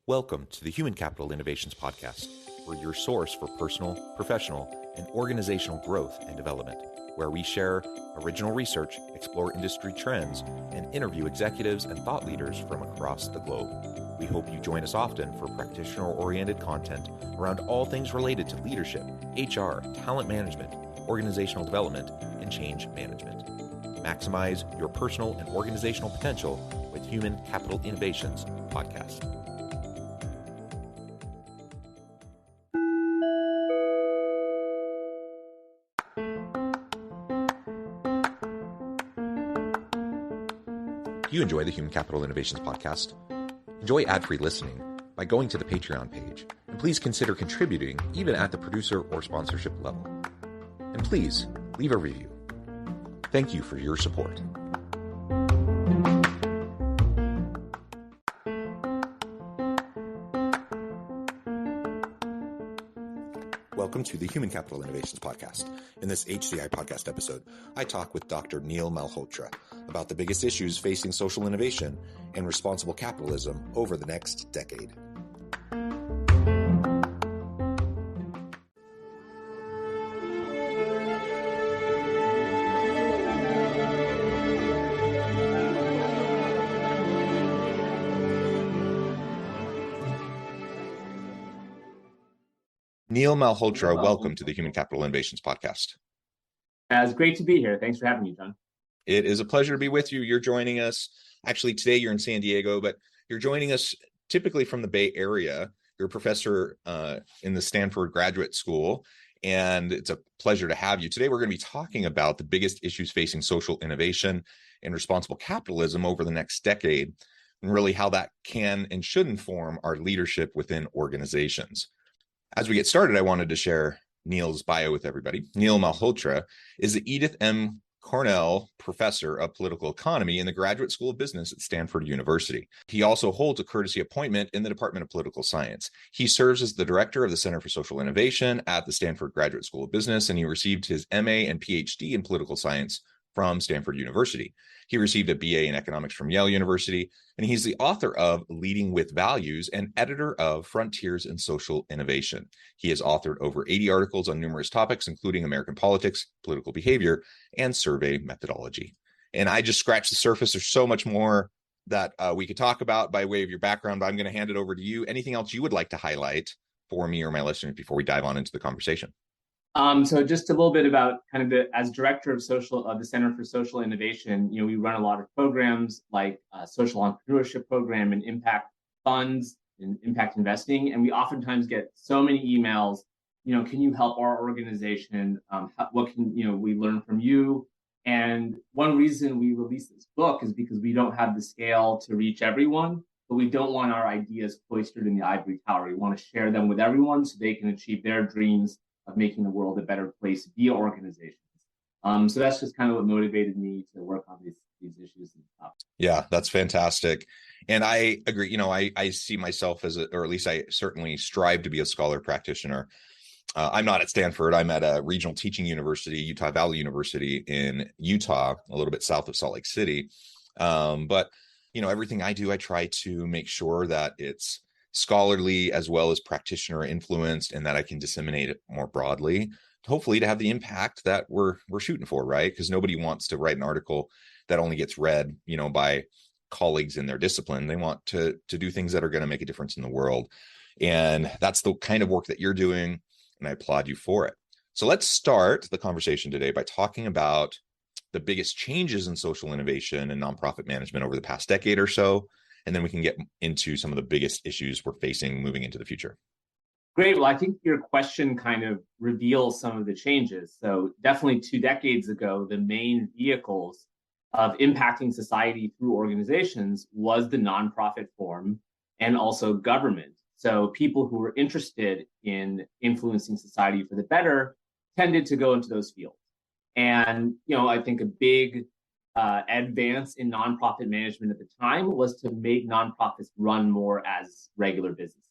Welcome to the Human Capital Innovations Podcast. We're your source for personal, professional, and organizational growth and development, where we share original research, explore industry trends, and interview executives and thought leaders from across the globe. We hope you join us often for practitioner-oriented content around all things related to leadership, HR, talent management, organizational development, and change management. Maximize your personal and organizational potential with Human Capital Innovations Podcast. If you enjoy the Human Capital Innovations Podcast, enjoy ad-free listening by going to the Patreon page, and please consider contributing even at the producer or sponsorship level. And please leave a review. Thank you for your support. Welcome to the Human Capital Innovations Podcast. In this HCI Podcast episode, I talk with Dr. Neil Malhotra about the biggest issues facing social innovation and responsible capitalism over the next decade. Neil Malhotra, welcome to the Human Capital Innovations Podcast. It's great to be here. Thanks for having me, John. It is a pleasure to be with you. You're joining us. Actually, today you're in San Diego, but you're joining us typically from the Bay Area. You're a professor in the Stanford Graduate School, and it's a pleasure to have you. Today we're going to be talking about the biggest issues facing social innovation and responsible capitalism over the next decade, and really how that can and should inform our leadership within organizations. As we get started, I wanted to share Neil's bio with everybody. Neil Malhotra is the Edith M. Cornell Professor of Political Economy in the Graduate School of Business at Stanford University. He also holds a courtesy appointment in the Department of Political Science. He serves as the Director of the Center for Social Innovation at the Stanford Graduate School of Business, and he received his MA and PhD in Political Science from Stanford University. He received a BA in Economics from Yale University, and he's the author of Leading with Values and editor of Frontiers in Social Innovation. He has authored over 80 articles on numerous topics, including American politics, political behavior, and survey methodology. And I just scratched the surface. There's so much more that we could talk about by way of your background, but I'm going to hand it over to you. Anything else you would like to highlight for me or my listeners before we dive on into the conversation? So just a little bit about kind of as director of the Center for Social Innovation, we run a lot of programs like social entrepreneurship program and impact funds and impact investing. And we oftentimes get so many emails, can you help our organization? What can, we learn from you? And one reason we released this book is because we don't have the scale to reach everyone, but we don't want our ideas cloistered in the ivory tower. We want to share them with everyone so they can achieve their dreams of making the world a better place via organizations. So that's just kind of what motivated me to work on these issues and topics. Yeah, that's fantastic. And I agree. I see myself as or at least I certainly strive to be a scholar practitioner. I'm not at Stanford. I'm at a regional teaching university, Utah Valley University in Utah, a little bit south of Salt Lake City. But everything I do, I try to make sure that it's scholarly as well as practitioner influenced, and that I can disseminate it more broadly, hopefully to have the impact that we're shooting for, right? Because nobody wants to write an article that only gets read, by colleagues in their discipline. They want to do things that are going to make a difference in the world. And that's the kind of work that you're doing, and I applaud you for it. So let's start the conversation today by talking about the biggest changes in social innovation and nonprofit management over the past decade or so. And then we can get into some of the biggest issues we're facing moving into the future. Great. Well, I think your question kind of reveals some of the changes. So definitely 2 decades ago, the main vehicles of impacting society through organizations was the nonprofit form and also government. So people who were interested in influencing society for the better tended to go into those fields. And, I think a big advance in nonprofit management at the time was to make nonprofits run more as regular businesses,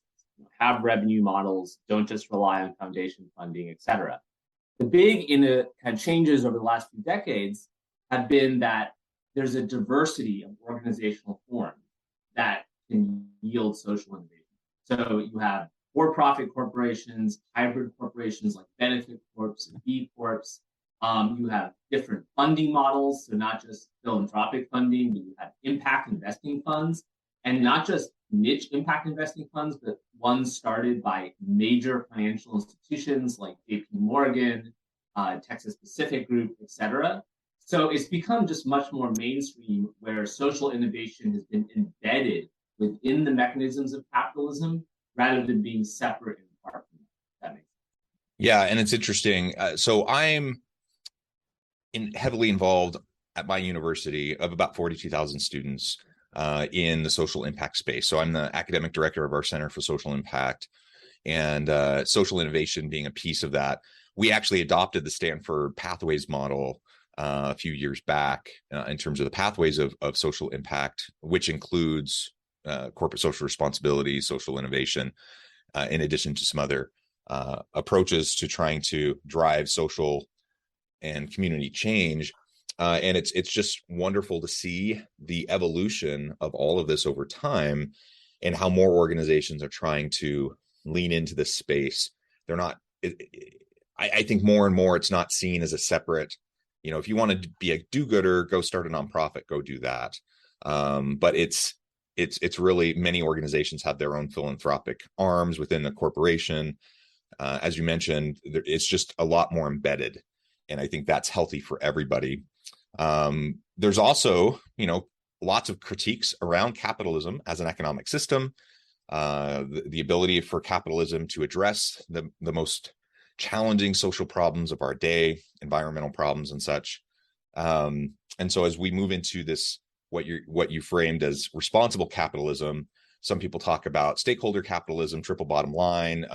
have revenue models, don't just rely on foundation funding, et cetera. The big kind of changes over the last few decades have been that there's a diversity of organizational forms that can yield social innovation. So you have for-profit corporations, hybrid corporations like benefit corps and B corps. You have different funding models, so not just philanthropic funding, but you have impact investing funds, and not just niche impact investing funds, but ones started by major financial institutions like JP Morgan, Texas Pacific Group, et cetera. So it's become just much more mainstream where social innovation has been embedded within the mechanisms of capitalism rather than being separate and apart from that. Makes sense. Yeah, and it's interesting. So I'm heavily involved at my university of about 42,000 students in the social impact space. So I'm the academic director of our Center for Social Impact, and social innovation being a piece of that. We actually adopted the Stanford Pathways model a few years back in terms of the pathways of social impact, which includes corporate social responsibility, social innovation, in addition to some other approaches to trying to drive social and community change. And it's just wonderful to see the evolution of all of this over time and how more organizations are trying to lean into this space. They're not, I think more and more it's not seen as a separate, if you want to be a do-gooder, go start a nonprofit, go do that. But it's really, many organizations have their own philanthropic arms within the corporation. As you mentioned, it's just a lot more embedded. And I think that's healthy for everybody. There's also, lots of critiques around capitalism as an economic system, the ability for capitalism to address the most challenging social problems of our day, environmental problems and such. And so as we move into this, what you framed as responsible capitalism, some people talk about stakeholder capitalism, triple bottom line,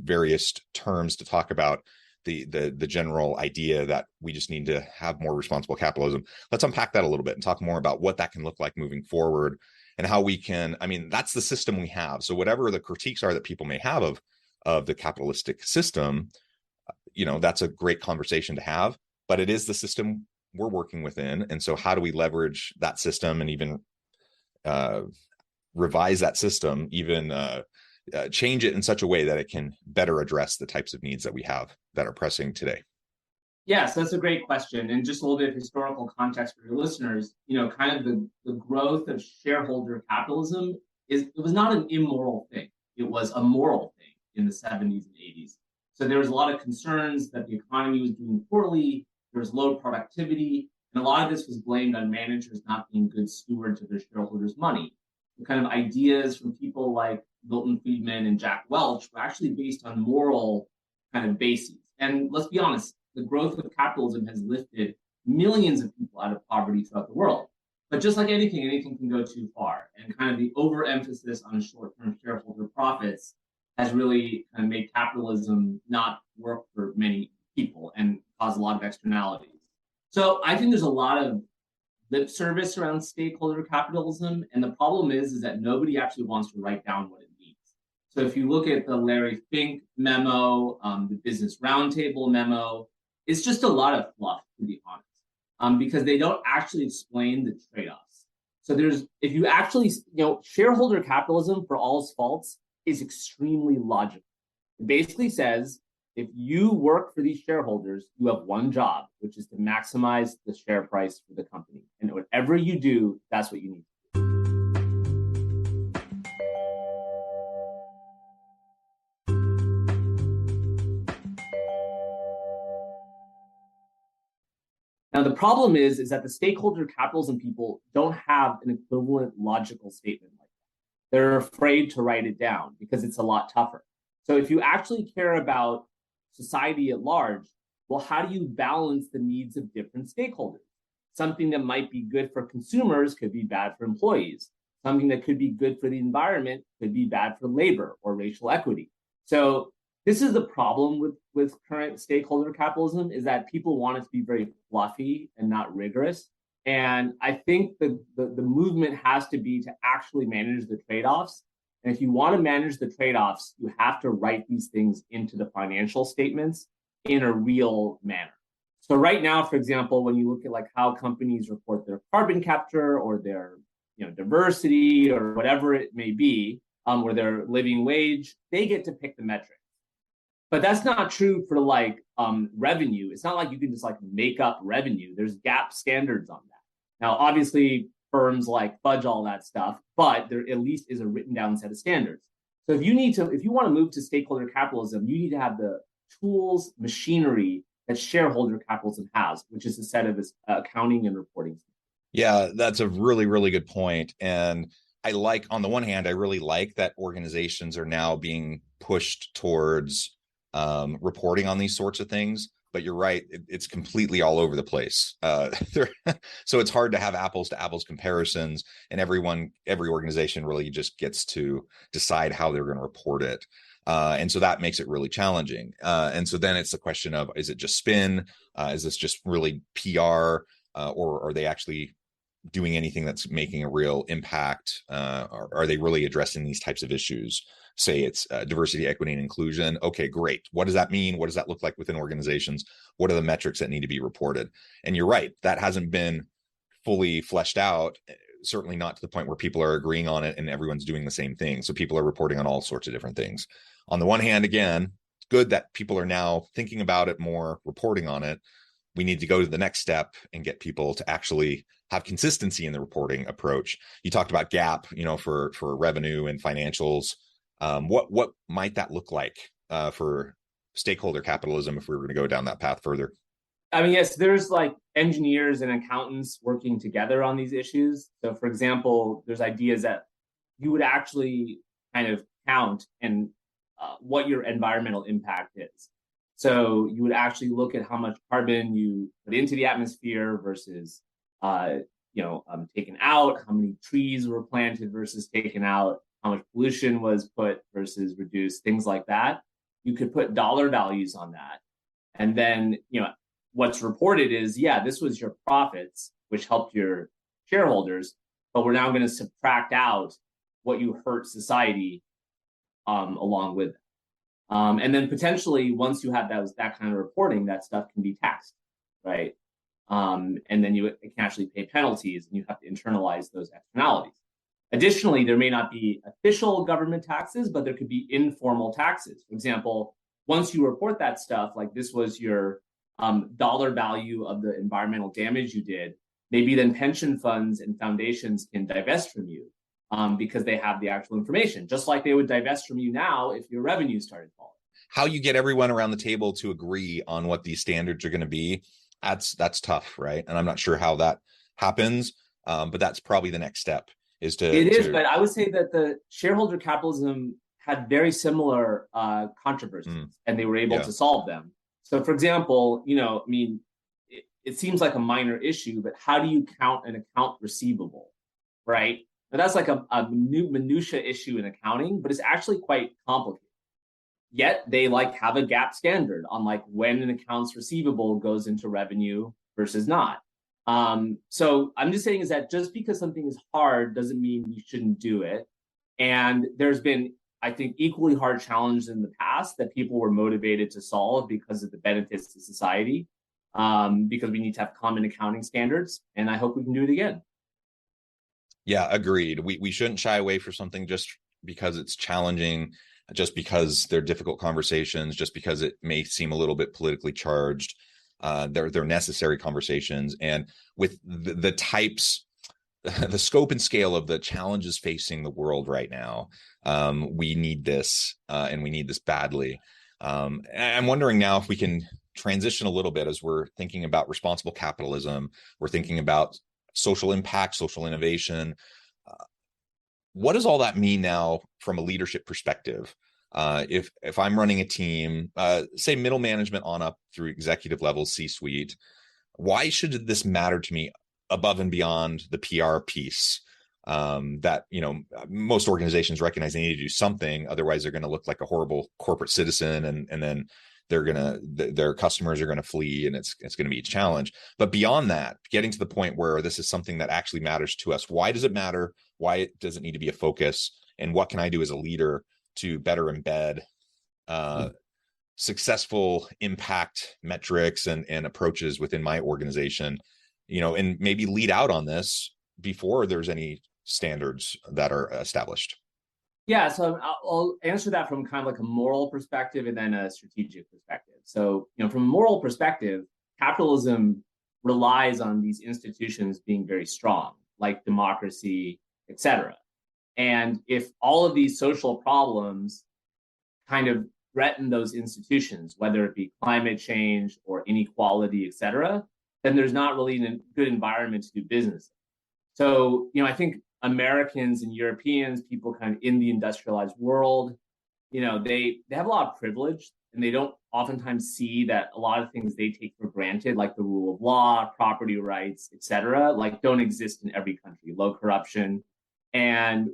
various terms to talk about the general idea that we just need to have more responsible capitalism. Let's unpack that a little bit and talk more about what that can look like moving forward and how we can, that's the system we have. So whatever the critiques are that people may have of the capitalistic system, that's a great conversation to have, but it is the system we're working within. And so how do we leverage that system and even revise that system, even change it in such a way that it can better address the types of needs that we have that are pressing today? Yes, that's a great question. And just a little bit of historical context for your listeners, kind of the growth of shareholder capitalism it was not an immoral thing. It was a moral thing in the 70s and 80s. So there was a lot of concerns that the economy was doing poorly, there was low productivity, and a lot of this was blamed on managers not being good stewards of their shareholders' money. The kind of ideas from people like Milton Friedman and Jack Welch were actually based on moral kind of bases. And let's be honest, the growth of capitalism has lifted millions of people out of poverty throughout the world. But just like anything can go too far. And kind of the overemphasis on short-term shareholder profits has really kind of made capitalism not work for many people and cause a lot of externalities. So I think there's a lot of lip service around stakeholder capitalism. And the problem is that nobody actually wants to write down what it means. So if you look at the Larry Fink memo, the Business Roundtable memo, it's just a lot of fluff, to be honest, because they don't actually explain the trade-offs. So if you actually, shareholder capitalism, for all its faults, is extremely logical. It basically says, if you work for these shareholders, you have one job, which is to maximize the share price for the company. And whatever you do, that's what you need to do. Now, the problem is that the stakeholder capitalism people don't have an equivalent logical statement like that. They're afraid to write it down because it's a lot tougher. So if you actually care about society at large, well, how do you balance the needs of different stakeholders? Something that might be good for consumers could be bad for employees. Something that could be good for the environment could be bad for labor or racial equity. So this is the problem with current stakeholder capitalism, is that people want it to be very fluffy and not rigorous. And I think the movement has to be to actually manage the trade-offs. And if you want to manage the trade-offs, you have to write these things into the financial statements in a real manner. So right now, for example, when you look at how companies report their carbon capture or their diversity or whatever it may be, or their living wage, they get to pick the metric. But that's not true for like revenue. It's not like you can just like make up revenue. There's GAAP standards on that. Now, obviously, firms like fudge all that stuff, but there at least is a written down set of standards. So if you want to move to stakeholder capitalism, you need to have the tools, machinery that shareholder capitalism has, which is a set of accounting and reporting. Yeah, that's a really, really good point. And on the one hand, I really like that organizations are now being pushed towards reporting on these sorts of things. But you're right, it's completely all over the place. So it's hard to have apples to apples comparisons, and every organization really just gets to decide how they're going to report it. And so that makes it really challenging. And so then it's the question of, is it just spin? Is this just really PR? Or are they actually doing anything that's making a real impact? Are they really addressing these types of issues? Say it's diversity, equity, and inclusion. Okay, great. What does that mean? What does that look like within organizations? What are the metrics that need to be reported? And you're right, that hasn't been fully fleshed out, certainly not to the point where people are agreeing on it and everyone's doing the same thing. So people are reporting on all sorts of different things. On the one hand, again, it's good that people are now thinking about it more, reporting on it. We need to go to the next step and get people to actually have consistency in the reporting approach. You talked about GAAP, for revenue and financials. What might that look like for stakeholder capitalism if we were going to go down that path further? I mean, yes, there's like engineers and accountants working together on these issues. So, for example, there's ideas that you would actually kind of count and what your environmental impact is. So you would actually look at how much carbon you put into the atmosphere versus, taken out, how many trees were planted versus taken out, how much pollution was put versus reduced, things like that. You could put dollar values on that. And then, what's reported is, this was your profits, which helped your shareholders, but we're now going to subtract out what you hurt society along with it. And then potentially, once you have that kind of reporting, that stuff can be taxed, right? And then it can actually pay penalties, and you have to internalize those externalities. Additionally, there may not be official government taxes, but there could be informal taxes. For example, once you report that stuff, like this was your dollar value of the environmental damage you did, maybe then pension funds and foundations can divest from you because they have the actual information, just like they would divest from you now if your revenue started falling. How you get everyone around the table to agree on what these standards are going to be, that's tough, right? And I'm not sure how that happens, but that's probably the next step. But I would say that the shareholder capitalism had very similar controversies, and they were able to solve them. So, for example, it seems like a minor issue, but how do you count an account receivable, right? Now, that's like a minutia issue in accounting, but it's actually quite complicated. Yet they have a GAAP standard on when an accounts receivable goes into revenue versus not. So I'm just saying is that just because something is hard doesn't mean you shouldn't do it. And there's been, I think, equally hard challenges in the past that people were motivated to solve because of the benefits to society, because we need to have common accounting standards. And I hope we can do it again. Yeah, agreed. We shouldn't shy away from something just because it's challenging, just because they're difficult conversations, just because it may seem a little bit politically charged. They're necessary conversations, and with the types, the scope and scale of the challenges facing the world right now, we need this, and we need this badly. I'm wondering now if we can transition a little bit as we're thinking about responsible capitalism. We're thinking about social impact, social innovation. What does all that mean now from a leadership perspective? If I'm running a team, say middle management on up through executive level, C-suite, why should this matter to me above and beyond the PR piece? That most organizations recognize they need to do something, otherwise they're going to look like a horrible corporate citizen, and then their customers are going to flee, and it's going to be a challenge. But beyond that, getting to the point where this is something that actually matters to us. Why does it matter? Why does it need to be a focus? And what can I do as a leader to better embed successful impact metrics and approaches within my organization, and maybe lead out on this before there's any standards that are established? Yeah, so I'll answer that from kind of like a moral perspective and then a strategic perspective. So, from a moral perspective, capitalism relies on these institutions being very strong, like democracy, et cetera. And if all of these social problems kind of threaten those institutions, whether it be climate change or inequality, et cetera, then there's not really a good environment to do business. So, I think Americans and Europeans, people kind of in the industrialized world, they have a lot of privilege and they don't oftentimes see that a lot of things they take for granted, like the rule of law, property rights, et cetera, like don't exist in every country, low corruption. And,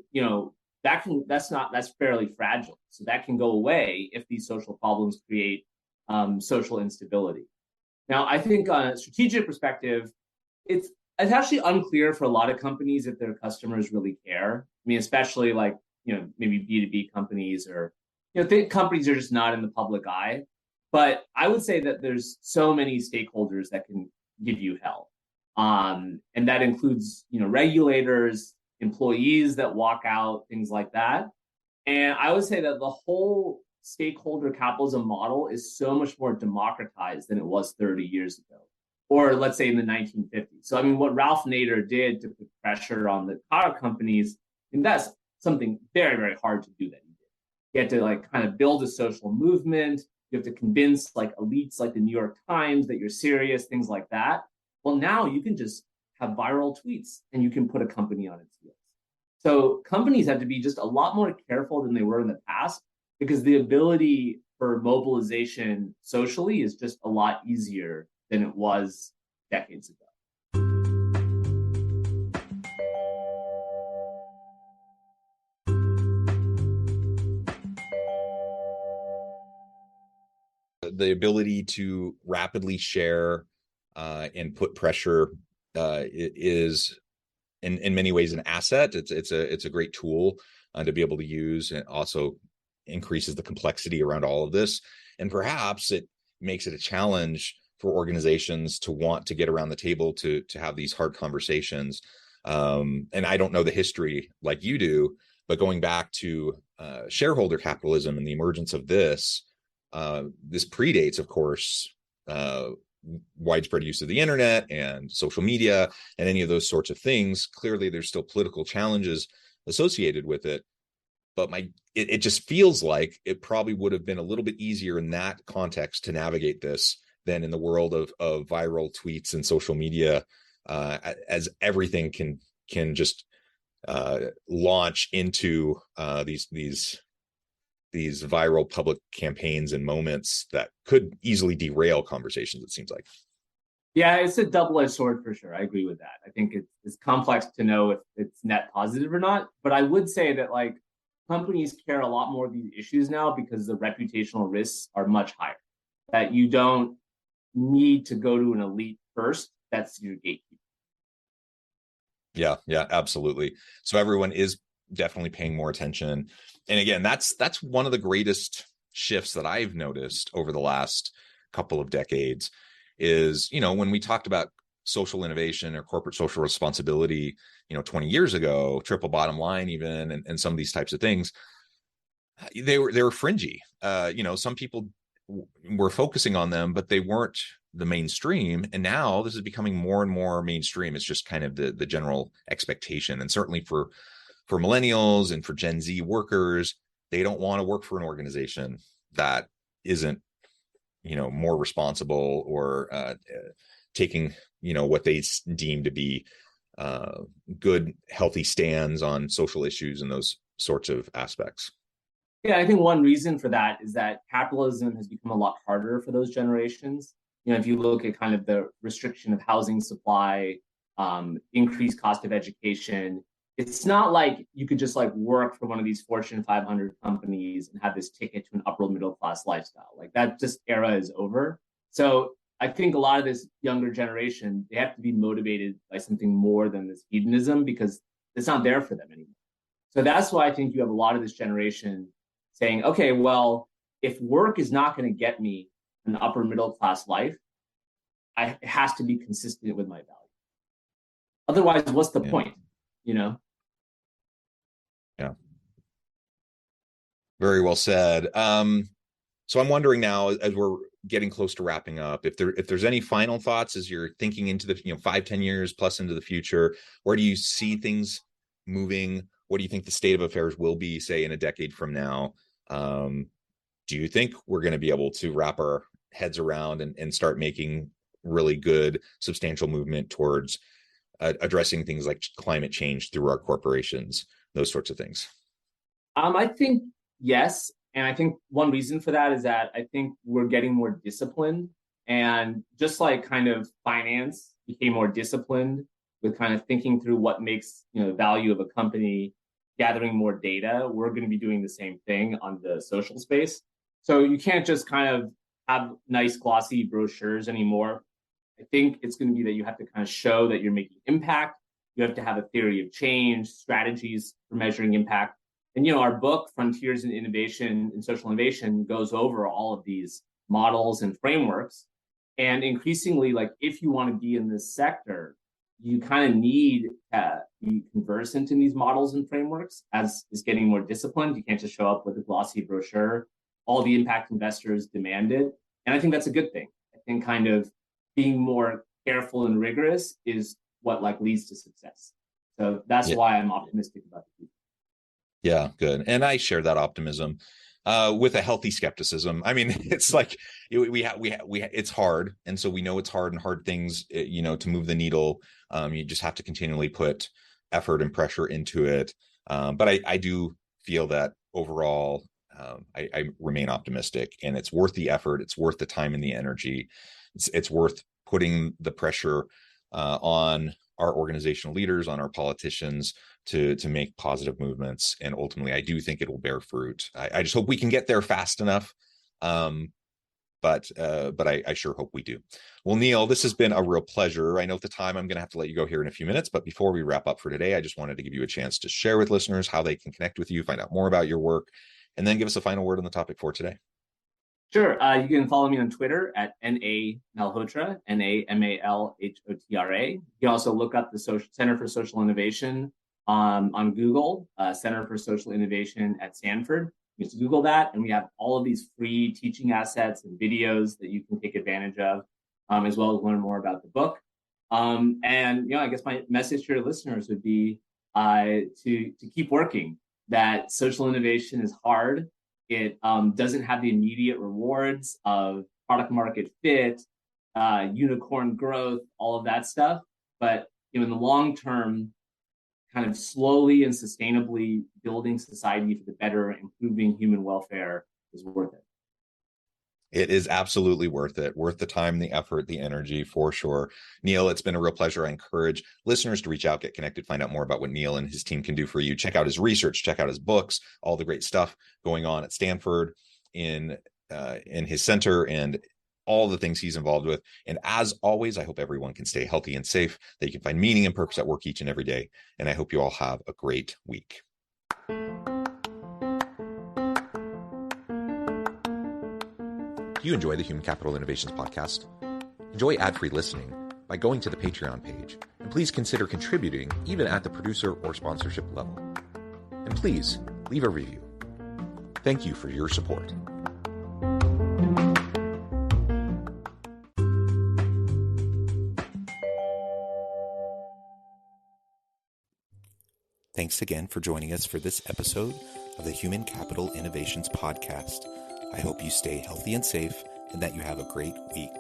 that's fairly fragile. So that can go away if these social problems create social instability. Now, I think on a strategic perspective, it's actually unclear for a lot of companies if their customers really care. I mean, especially like, maybe B2B companies or, companies are just not in the public eye. But I would say that there's so many stakeholders that can give you help. And that includes, regulators, employees that walk out, things like that. And I would say that the whole stakeholder capitalism model is so much more democratized than it was 30 years ago, or let's say in the 1950s. So, I mean, what Ralph Nader did to put pressure on the car companies, and that's something very, very hard to do that he did. You have to like kind of build a social movement. You have to convince like elites like the New York Times that you're serious, things like that. Well, now you can just have viral tweets and you can put a company on its heels. So companies have to be just a lot more careful than they were in the past because the ability for mobilization socially is just a lot easier than it was decades ago. The ability to rapidly share and put pressure is in many ways an asset. It's a great tool to be able to use, and also increases the complexity around all of this. And perhaps it makes it a challenge for organizations to want to get around the table to have these hard conversations. And I don't know the history like you do, but going back to shareholder capitalism and the emergence of this predates, of course, widespread use of the internet and social media and any of those sorts of things. Clearly, there's still political challenges associated with it. But it just feels like it probably would have been a little bit easier in that context to navigate this than in the world of viral tweets and social media, as everything can just launch into these viral public campaigns and moments that could easily derail conversations, it seems like. Yeah, it's a double-edged sword for sure. I agree with that. I think it's complex to know if it's net positive or not. But I would say that like companies care a lot more of these issues now because the reputational risks are much higher. That you don't need to go to an elite first. That's your gatekeeper. Yeah, absolutely. So everyone is definitely paying more attention. And again, that's one of the greatest shifts that I've noticed over the last couple of decades is, when we talked about social innovation or corporate social responsibility, 20 years ago, triple bottom line even, and some of these types of things, they were fringy. Some people were focusing on them, but they weren't the mainstream. And now this is becoming more and more mainstream. It's just kind of the general expectation. And certainly for millennials and for Gen Z workers, they don't want to work for an organization that isn't, more responsible or taking, what they deem to be good, healthy stands on social issues and those sorts of aspects. Yeah, I think one reason for that is that capitalism has become a lot harder for those generations. If you look at kind of the restriction of housing supply, increased cost of education, it's not like you could just like work for one of these Fortune 500 companies and have this ticket to an upper middle class lifestyle. Like that just era is over. So I think a lot of this younger generation, they have to be motivated by something more than this hedonism because it's not there for them anymore. So that's why I think you have a lot of this generation saying, okay, well, if work is not going to get me an upper middle class life, it has to be consistent with my value. Otherwise, what's the point? Yeah. Very well said. So I'm wondering now, as we're getting close to wrapping up, if there's any final thoughts as you're thinking into the 5-10 years plus into the future, where do you see things moving? What do you think the state of affairs will be, say, in a decade from now? Do you think we're going to be able to wrap our heads around and start making really good, substantial movement towards addressing things like climate change through our corporations, those sorts of things? I think yes. And I think one reason for that is that I think we're getting more disciplined. And just like kind of finance became more disciplined with kind of thinking through what makes the value of a company, gathering more data, we're going to be doing the same thing on the social space. So you can't just kind of have nice glossy brochures anymore. I think it's going to be that you have to kind of show that you're making impact. You have to have a theory of change, strategies for measuring impact. And our book, Frontiers in Innovation and Social Innovation, goes over all of these models and frameworks. And increasingly, like if you want to be in this sector, you kind of need to be conversant in these models and frameworks as is getting more disciplined. You can't just show up with a glossy brochure. All the impact investors demand it. And I think that's a good thing. I think kind of being more careful and rigorous is what leads to success. So that's why I'm optimistic about the future. Yeah, good. And I share that optimism with a healthy skepticism. I mean, it's like it's hard. And so we know it's hard, and hard things, to move the needle. You just have to continually put effort and pressure into it. But I do feel that overall, I remain optimistic, and it's worth the effort. It's worth the time and the energy. It's worth putting the pressure on our organizational leaders, on our politicians to make positive movements. And ultimately, I do think it will bear fruit. I just hope we can get there fast enough. But I sure hope we do. Well, Neil, this has been a real pleasure. I know at the time I'm going to have to let you go here in a few minutes, but before we wrap up for today, I just wanted to give you a chance to share with listeners how they can connect with you, find out more about your work, and then give us a final word on the topic for today. Sure. You can follow me on Twitter at Malhotra, Namalhotra. You can also look up the Center for Social Innovation on Google, Center for Social Innovation at Stanford. You just Google that, and we have all of these free teaching assets and videos that you can take advantage of, as well as learn more about the book. And I guess my message to your listeners would be to keep working. That social innovation is hard. It doesn't have the immediate rewards of product market fit, unicorn growth, all of that stuff. But in the long term, kind of slowly and sustainably building society for the better, improving human welfare is worth it. It is absolutely worth it. Worth the time, the effort, the energy, for sure. Neil, it's been a real pleasure. I encourage listeners to reach out, get connected, find out more about what Neil and his team can do for you. Check out his research, check out his books, all the great stuff going on at Stanford in his center, and all the things he's involved with. And as always, I hope everyone can stay healthy and safe, that you can find meaning and purpose at work each and every day. And I hope you all have a great week. Do you enjoy the Human Capital Innovations podcast? Enjoy ad-free listening by going to the Patreon page, and please consider contributing even at the producer or sponsorship level. And please leave a review. Thank you for your support. Thanks again for joining us for this episode of the Human Capital Innovations podcast. I hope you stay healthy and safe, and that you have a great week.